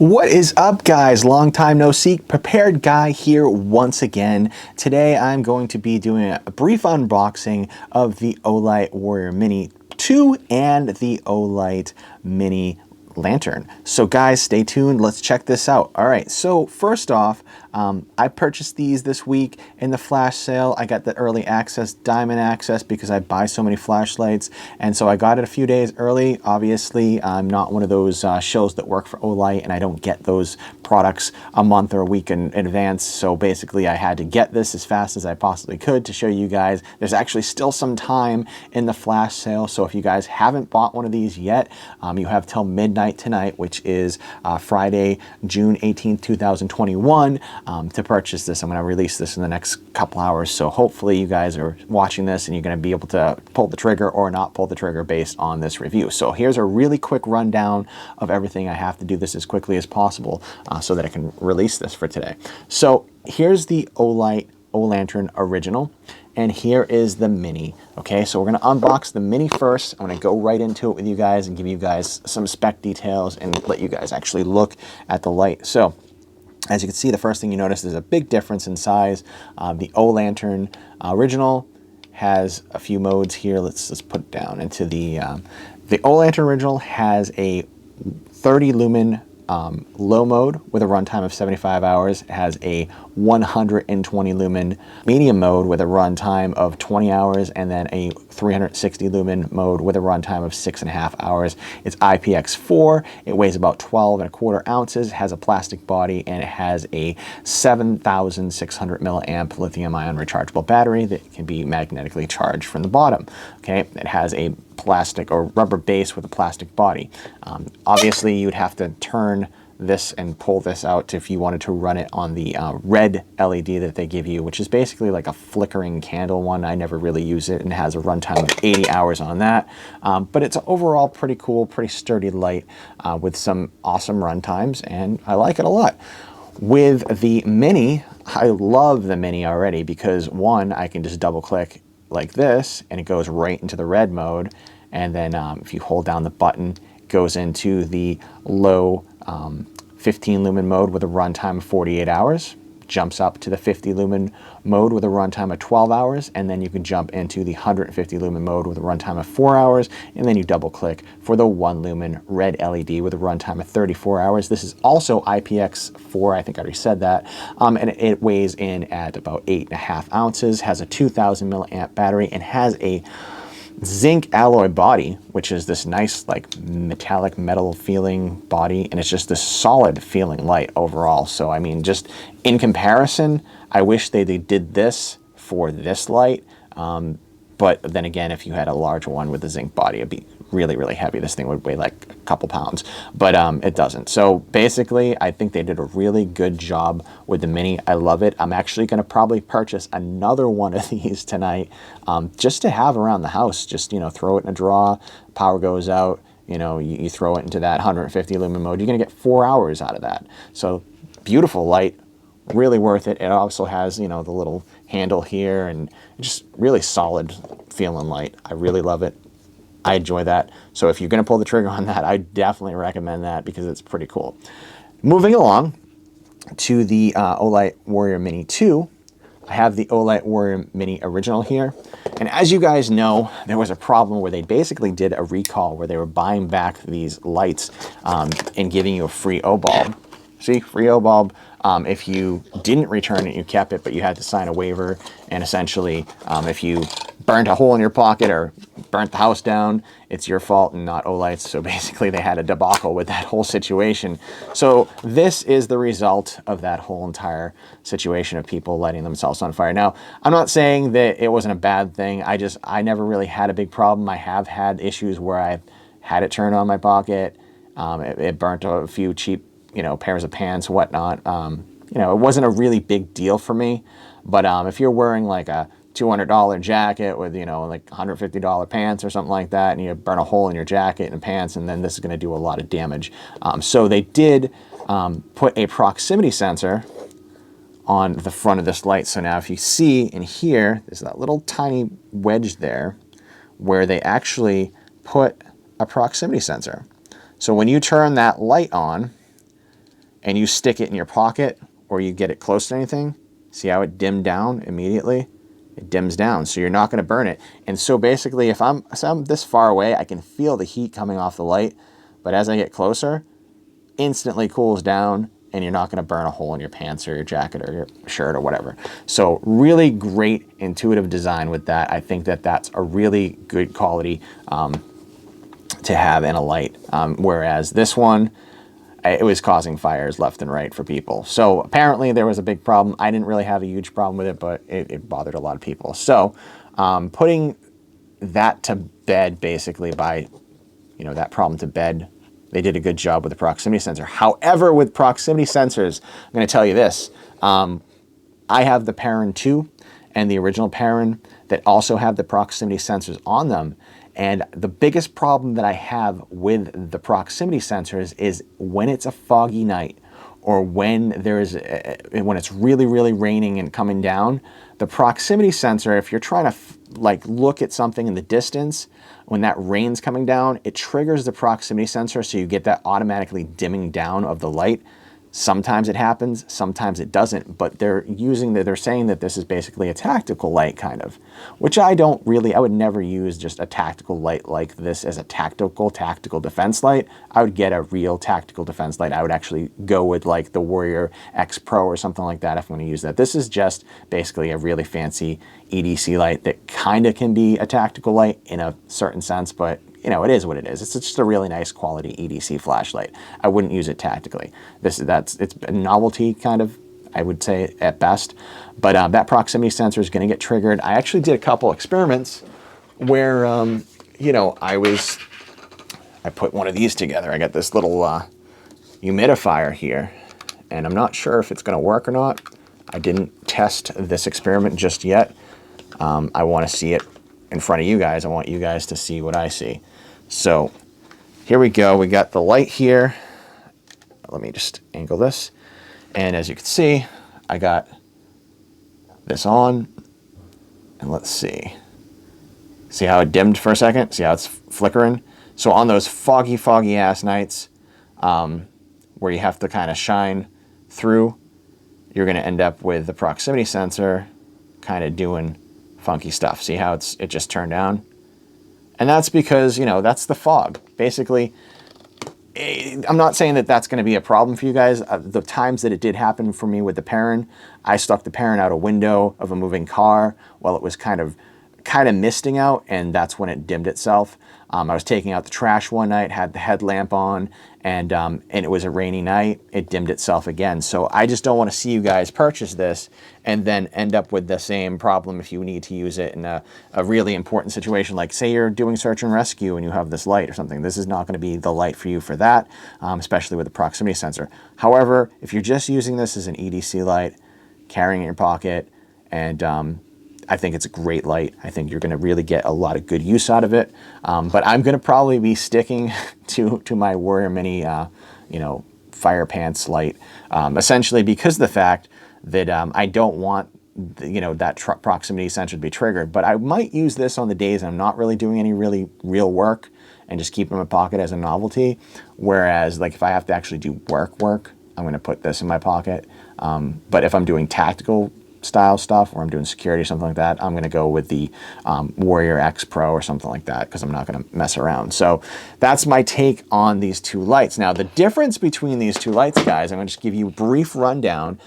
What is up, guys? Long time no see. Prepared Guy here once again. Today I'm going to be doing a brief unboxing of the Olight Warrior Mini 2 and the Olight Mini Lantern. So guys, stay tuned. Let's check this out. All right, so first off, I purchased these this week in the flash sale. I got the early access, diamond access, because I buy so many flashlights, and so I got it a few days early. Obviously, I'm not one of those shows that work for Olight, and I don't get those products a month or a week in advance. So basically, I had to get this as fast as I possibly could to show you guys. There's actually still some time in the flash sale, so if you guys haven't bought one of these yet, you have till midnight tonight, which is Friday, June 18th, 2021. To purchase this. I'm going to release this in the next couple hours, so hopefully you guys are watching this and you're going to be able to pull the trigger or not pull the trigger based on this review. So here's a really quick rundown of everything. I have to do this as quickly as possible so that I can release this for today. So here's the Olight Olantern original, and here is the Mini. Okay, so we're going to unbox the Mini first. I'm going to go right into it with you guys and give you guys some spec details and let you guys actually look at the light. So as you can see, the first thing you notice is a big difference in size. The Olantern original has a few modes here. Let's put it down into the Olantern original has a 30 lumen low mode with a runtime of 75 hours. It has a 120 lumen medium mode with a runtime of 20 hours, and then a 360 lumen mode with a runtime of 6.5 hours. It's IPX4. It weighs about 12.25 ounces, has a plastic body, and it has a 7,600 milliamp lithium ion rechargeable battery that can be magnetically charged from the bottom. Okay, it has a plastic or rubber base with a plastic body. Obviously, you'd have to turn this and pull this out if you wanted to run it on the red LED that they give you, which is basically like a flickering candle one. I never really use it, and has a runtime of 80 hours on that. But it's overall pretty cool, pretty sturdy light with some awesome run times, and I like it a lot. With the Mini, I love the Mini already because one, I can just double click like this and it goes right into the red mode, and then if you hold down the button, it goes into the low 15 lumen mode with a runtime of 48 hours, jumps up to the 50 lumen mode with a runtime of 12 hours, and then you can jump into the 150 lumen mode with a runtime of 4 hours, and then you double click for the 1 lumen red LED with a runtime of 34 hours. This is also IPX4, I think I already said that, and it weighs in at about 8.5 ounces, has a 2,000 milliamp battery, and has a zinc alloy body, which is this nice like metallic metal feeling body, and it's just this solid feeling light overall. So I mean, just in comparison, I wish they did this for this light, but then again, if you had a large one with a zinc body, it'd be really, really heavy. This thing would weigh like a couple pounds, but it doesn't. So basically, I think they did a really good job with the Mini. I love it. I'm actually going to probably purchase another one of these tonight, just to have around the house. Just, you know, throw it in a drawer, power goes out, you know, you throw it into that 150 lumen mode, you're going to get 4 hours out of that. So beautiful light, really worth it. It also has, you know, the little handle here, and just really solid feeling light. I really love it. I enjoy that. So if you're going to pull the trigger on that, I definitely recommend that because it's pretty cool. Moving along to the Olight Warrior Mini 2, I have the Olight Warrior Mini original here. And as you guys know, there was a problem where they basically did a recall where they were buying back these lights and giving you a free O bulb. See, free O bulb. If you didn't return it, you kept it, but you had to sign a waiver. And essentially, if you burnt a hole in your pocket or burnt the house down, it's your fault and not Olight's. So basically, they had a debacle with that whole situation. So this is the result of that whole entire situation of people lighting themselves on fire. Now, I'm not saying that it wasn't a bad thing. I never really had a big problem. I have had issues where I've had it turn on my pocket. It burnt a few cheap, you know, pairs of pants, whatnot. You know, it wasn't a really big deal for me, but if you're wearing like a $200 jacket with, you know, like $150 pants or something like that, and you burn a hole in your jacket and pants, and then this is going to do a lot of damage. So they did put a proximity sensor on the front of this light. So now if you see in here, there's that little tiny wedge there where they actually put a proximity sensor. So when you turn that light on, and you stick it in your pocket or you get it close to anything, see how it dimmed down immediately? It dims down, so you're not going to burn it. And so basically, if I'm this far away, I can feel the heat coming off the light, but as I get closer, instantly cools down, and you're not going to burn a hole in your pants or your jacket or your shirt or whatever. So really great intuitive design with that. I think that that's a really good quality to have in a light. Whereas this one, it was causing fires left and right for people. So apparently there was a big problem. I didn't really have a huge problem with it, but it bothered a lot of people. So putting that to bed, basically, by, you know, that problem to bed, they did a good job with the proximity sensor. However, with proximity sensors, I'm going to tell you this. I have the Perun 2 and the original Perun that also have the proximity sensors on them. And the biggest problem that I have with the proximity sensors is when it's a foggy night, or when when it's really, really raining and coming down, the proximity sensor, if you're trying to like look at something in the distance, when that rain's coming down, it triggers the proximity sensor, so you get that automatically dimming down of the light. Sometimes it happens, sometimes it doesn't, but they're saying that this is basically a tactical light, kind of, which I would never use just a tactical light like this as a tactical defense light. I would get a real tactical defense light. I would actually go with like the Warrior X Pro or something like that if I'm going to use that. This is just basically a really fancy EDC light that kind of can be a tactical light in a certain sense, but you know, it is what it is. It's just a really nice quality EDC flashlight. I wouldn't use it tactically. It's a novelty, kind of, I would say, at best. But that proximity sensor is going to get triggered. I actually did a couple experiments where, you know, I put one of these together. I got this little humidifier here, and I'm not sure if it's going to work or not. I didn't test this experiment just yet. I want to see it in front of you guys. I want you guys to see what I see. So here we go. We got the light here. Let me just angle this. And as you can see, I got this on. And let's see. See how it dimmed for a second? See how it's flickering? So on those foggy ass nights where you have to kind of shine through, you're going to end up with the proximity sensor kind of doing funky stuff. See how it just turned down? And that's because, you know, that's the fog. Basically, I'm not saying that that's going to be a problem for you guys. The times that it did happen for me with the Perun, I stuck the Perun out a window of a moving car while it was kind of misting out, and that's when it dimmed itself. I was taking out the trash one night, had the headlamp on, and it was a rainy night. It dimmed itself again. So I just don't want to see you guys purchase this and then end up with the same problem if you need to use it in a really important situation. Like say you're doing search and rescue and you have this light or something. This is not going to be the light for you for that, especially with the proximity sensor. However, if you're just using this as an EDC light, carrying it in your pocket, and I think it's a great light. I think you're going to really get a lot of good use out of it. But I'm going to probably be sticking to my Warrior Mini, you know, fire pants light, essentially because of the fact that I don't want, you know, that proximity sensor to be triggered. But I might use this on the days I'm not really doing any real work and just keep it in my pocket as a novelty. Whereas, like, if I have to actually do work, I'm going to put this in my pocket. But if I'm doing tactical style stuff, or I'm doing security or something like that, I'm going to go with the Warrior X Pro or something like that, because I'm not going to mess around. So that's my take on these two lights. Now, the difference between these two lights, guys, I'm going to just give you a brief rundown.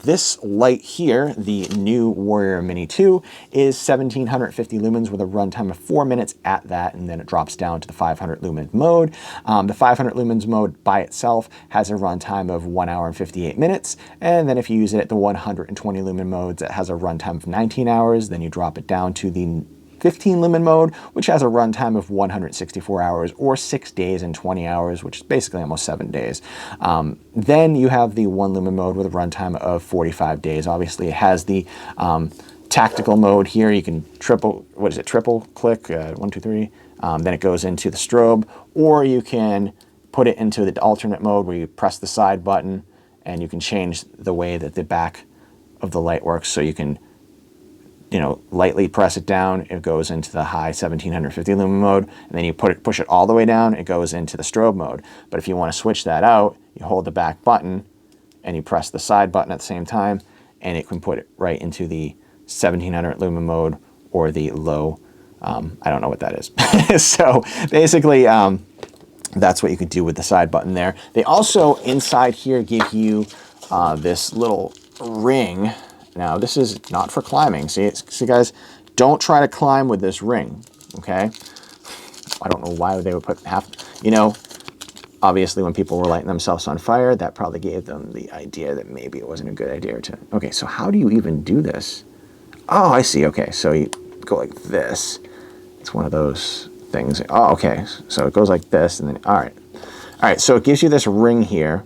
This light here, the new Warrior Mini 2, is 1750 lumens with a runtime of 4 minutes at that, and then it drops down to the 500 lumen mode. The 500 lumens mode by itself has a runtime of 1 hour and 58 minutes, and then if you use it at the 120 lumen modes, it has a runtime of 19 hours. Then you drop it down to the 15 lumen mode, which has a runtime of 164 hours, or 6 days and 20 hours, which is basically almost 7 days. Then you have the 1 lumen mode with a runtime of 45 days. Obviously, it has the tactical mode here. You can triple click, 1, 2, 3. Then it goes into the strobe, or you can put it into the alternate mode where you press the side button and you can change the way that the back of the light works. So you can, you know, lightly press it down, it goes into the high 1750 lumen mode, and then you push it all the way down, it goes into the strobe mode. But if you want to switch that out, you hold the back button, and you press the side button at the same time, and it can put it right into the 1700 lumen mode or the low. I don't know what that is. So basically, that's what you could do with the side button there. They also, inside here, give you this little ring. Now, this is not for climbing. See, guys, don't try to climb with this ring, okay? I don't know why they would put half, you know, obviously when people were lighting themselves on fire, that probably gave them the idea that maybe it wasn't a good idea to, okay, so how do you even do this? Oh, I see, okay, so you go like this. It's one of those things. Oh, okay, so it goes like this, and then, all right, so it gives you this ring here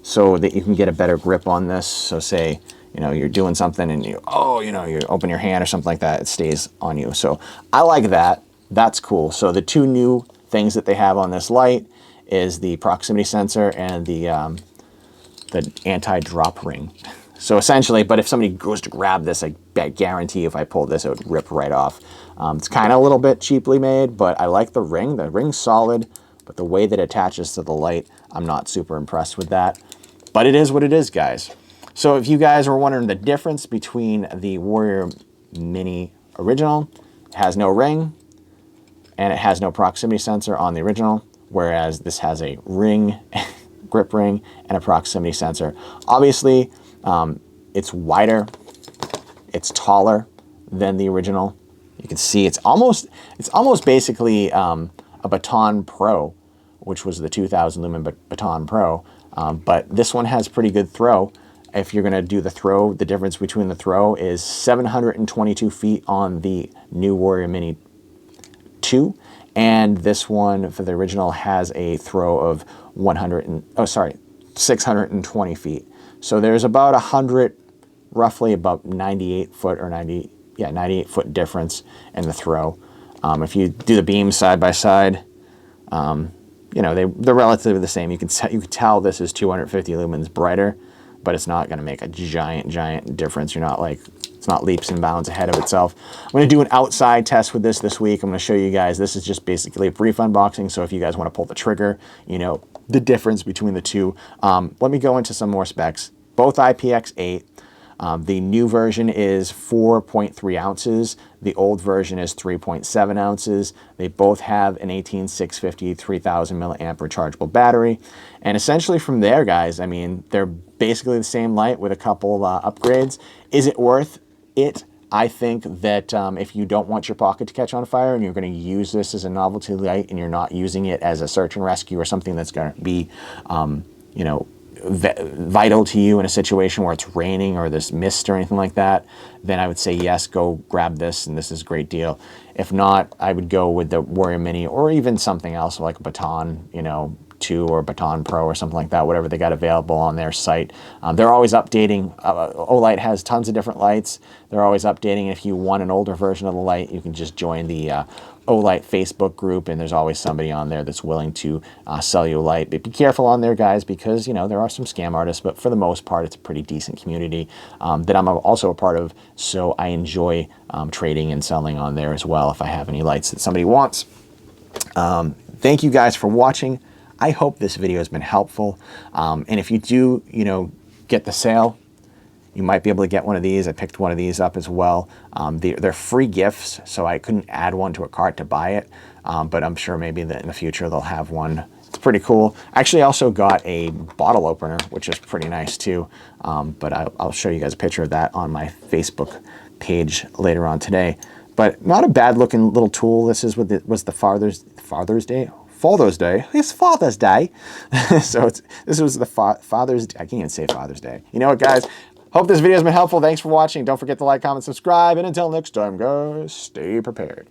so that you can get a better grip on this. So say, you know, you're doing something and you open your hand or something like that, it stays on you. So I like that. That's cool. So the two new things that they have on this light is the proximity sensor and the anti-drop ring. So essentially, but if somebody goes to grab this, I guarantee if I pulled this, it would rip right off. It's kind of a little bit cheaply made, but I like the ring. The ring's solid, but the way that it attaches to the light, I'm not super impressed with that. But it is what it is, guys. So if you guys were wondering the difference between the Warrior Mini original, it has no ring, and it has no proximity sensor on the original, whereas this has a ring, grip ring, and a proximity sensor. Obviously, it's wider, it's taller than the original. You can see it's almost basically a Baton Pro, which was the 2000 lumen Baton Pro, but this one has pretty good throw. If you're going to do the throw, the difference between the throw is 722 feet on the new Warrior Mini 2, and this one for the original has a throw of 620 feet. So there's about 100, roughly about 98 foot or 98 foot difference in the throw. If you do the beams side by side, you know, they're relatively the same. You can tell this is 250 lumens brighter, but it's not going to make a giant difference. You're not like, it's not leaps and bounds ahead of itself. I'm going to do an outside test with this week. I'm going to show you guys. This is just basically a brief unboxing. So if you guys want to pull the trigger, you know, the difference between the two. Let me go into some more specs. Both IPX8. The new version is 4.3 ounces. The old version is 3.7 ounces. They both have an 18650 3000 milliamp rechargeable battery. And essentially from there, guys, I mean, they're basically the same light with a couple upgrades. Is it worth it? I think that if you don't want your pocket to catch on fire and you're going to use this as a novelty light and you're not using it as a search and rescue or something that's going to be, you know, vital to you in a situation where it's raining or there's mist or anything like that, then I would say yes, go grab this, and this is a great deal. If not, I would go with the Warrior Mini or even something else like a Baton, you know, 2 or Baton Pro or something like that, whatever they got available on their site. They're always updating. Olight has tons of different lights. They're always updating. If you want an older version of the light, you can just join the Olight Facebook group, and there's always somebody on there that's willing to sell you a light. But be careful on there, guys, because, you know, there are some scam artists, but for the most part, it's a pretty decent community that I'm also a part of, so I enjoy trading and selling on there as well if I have any lights that somebody wants. Thank you guys for watching. I hope this video has been helpful. And if you do, you know, get the sale, you might be able to get one of these. I picked one of these up as well. They're free gifts, so I couldn't add one to a cart to buy it, but I'm sure maybe that in the future they'll have one. It's pretty cool. Actually, I also got a bottle opener, which is pretty nice too, but I'll show you guys a picture of that on my Facebook page later on today. But not a bad looking little tool. This is what was the Father's Day. It's Father's Day. So this was the Father's Day. I can't even say Father's Day. You know what, guys? Hope this video has been helpful. Thanks for watching. Don't forget to like, comment, subscribe. And until next time, guys, stay prepared.